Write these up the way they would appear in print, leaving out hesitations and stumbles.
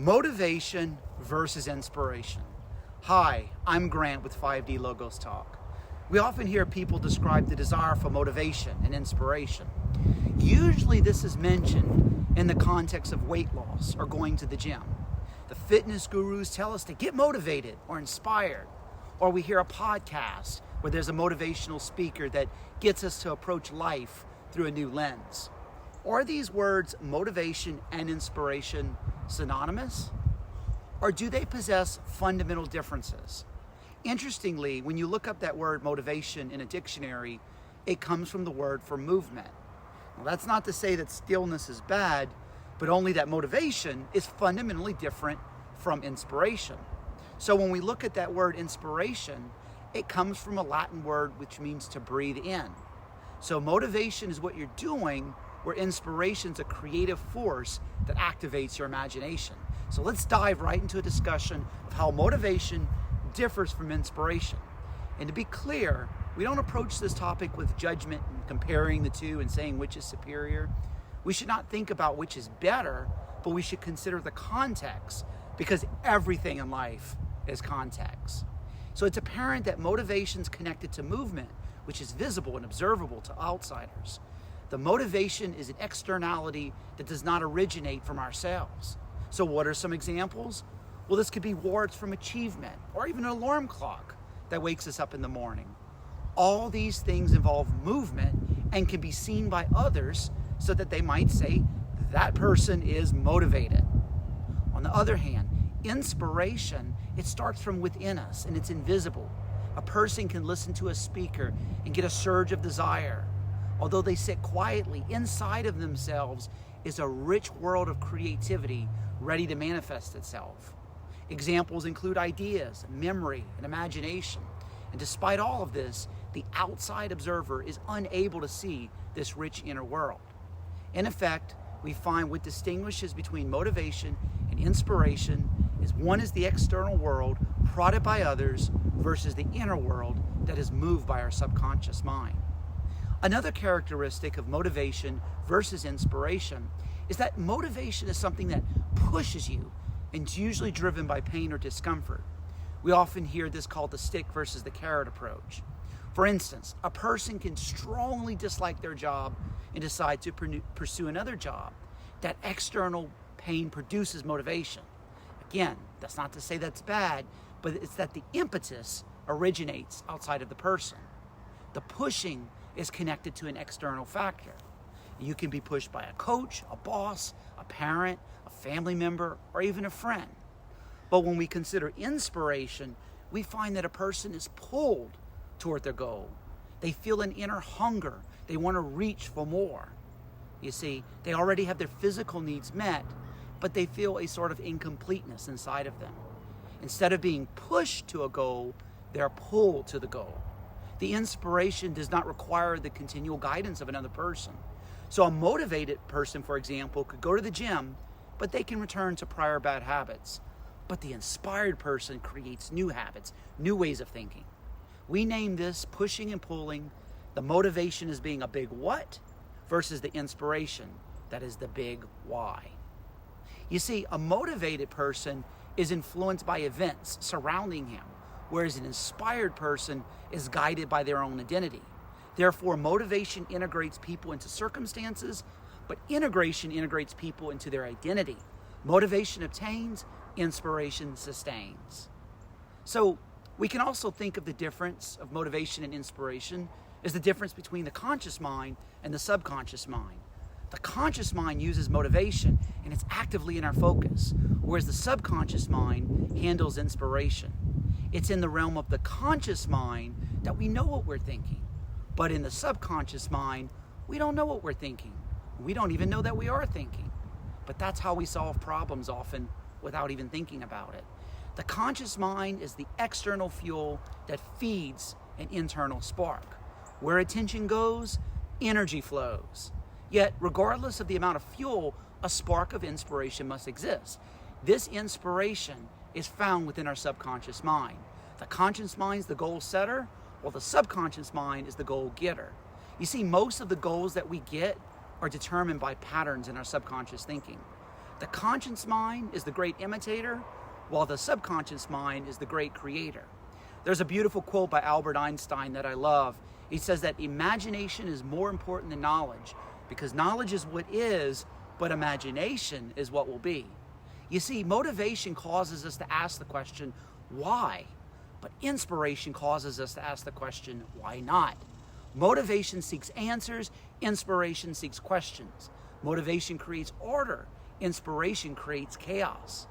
Motivation versus inspiration. Hi, I'm Grant with 5D Logos Talk. We often hear people describe the desire for motivation and inspiration. Usually this is mentioned in the context of weight loss or going to the gym. The fitness gurus tell us to get motivated or inspired, or we hear a podcast where there's a motivational speaker that gets us to approach life through a new lens. Are these words, motivation and inspiration, synonymous? Or do they possess fundamental differences? Interestingly, when you look up that word motivation in a dictionary, it comes from the word for movement. Now, that's not to say that stillness is bad, but only that motivation is fundamentally different from inspiration. So when we look at that word inspiration, it comes from a Latin word which means to breathe in. So motivation is what you're doing, where inspiration is a creative force that activates your imagination. So let's dive right into a discussion of how motivation differs from inspiration. And to be clear, we don't approach this topic with judgment and comparing the two and saying which is superior. We should not think about which is better, but we should consider the context, because everything in life is context. So it's apparent that motivation is connected to movement, which is visible and observable to outsiders. The motivation is an externality that does not originate from ourselves. So what are some examples? Well, this could be rewards from achievement, or even an alarm clock that wakes us up in the morning. All these things involve movement and can be seen by others so that they might say, that person is motivated. On the other hand, inspiration, it starts from within us and it's invisible. A person can listen to a speaker and get a surge of desire. Although they sit quietly, inside of themselves is a rich world of creativity ready to manifest itself. Examples include ideas, memory, and imagination. And despite all of this, the outside observer is unable to see this rich inner world. In effect, we find what distinguishes between motivation and inspiration is one is the external world prodded by others versus the inner world that is moved by our subconscious mind. Another characteristic of motivation versus inspiration is that motivation is something that pushes you and is usually driven by pain or discomfort. We often hear this called the stick versus the carrot approach. For instance, a person can strongly dislike their job and decide to pursue another job. That external pain produces motivation. Again, that's not to say that's bad, but it's that the impetus originates outside of the person. The pushing is connected to an external factor. You can be pushed by a coach, a boss, a parent, a family member, or even a friend. But when we consider inspiration, we find that a person is pulled toward their goal. They feel an inner hunger. They want to reach for more. You see, they already have their physical needs met, but they feel a sort of incompleteness inside of them. Instead of being pushed to a goal, they're pulled to the goal. The inspiration does not require the continual guidance of another person. So a motivated person, for example, could go to the gym, but they can return to prior bad habits. But the inspired person creates new habits, new ways of thinking. We name this pushing and pulling. The motivation is being a big what versus the inspiration that is the big why. You see, a motivated person is influenced by events surrounding him, whereas an inspired person is guided by their own identity. Therefore, motivation integrates people into circumstances, but integration integrates people into their identity. Motivation obtains, inspiration sustains. So we can also think of the difference of motivation and inspiration as the difference between the conscious mind and the subconscious mind. The conscious mind uses motivation and it's actively in our focus, whereas the subconscious mind handles inspiration. It's in the realm of the conscious mind that we know what we're thinking. But in the subconscious mind, we don't know what we're thinking. We don't even know that we are thinking. But that's how we solve problems often without even thinking about it. The conscious mind is the external fuel that feeds an internal spark. Where attention goes, energy flows. Yet, regardless of the amount of fuel, a spark of inspiration must exist. This inspiration is found within our subconscious mind. The conscious mind is the goal setter, while the subconscious mind is the goal getter. You see, most of the goals that we get are determined by patterns in our subconscious thinking. The conscious mind is the great imitator, while the subconscious mind is the great creator. There's a beautiful quote by Albert Einstein that I love. He says that imagination is more important than knowledge, because knowledge is what is, but imagination is what will be. You see, motivation causes us to ask the question, why? But inspiration causes us to ask the question, why not? Motivation seeks answers, inspiration seeks questions. Motivation creates order, inspiration creates chaos.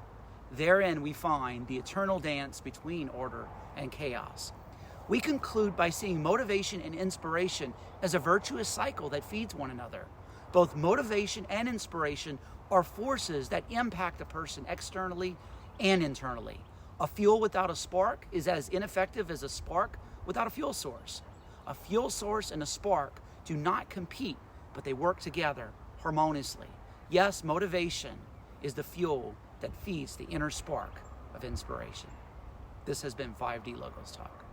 Therein we find the eternal dance between order and chaos. We conclude by seeing motivation and inspiration as a virtuous cycle that feeds one another. Both motivation and inspiration are forces that impact a person externally and internally. A fuel without a spark is as ineffective as a spark without a fuel source. A fuel source and a spark do not compete, but they work together harmoniously. Yes, motivation is the fuel that feeds the inner spark of inspiration. This has been 5D Logos Talk.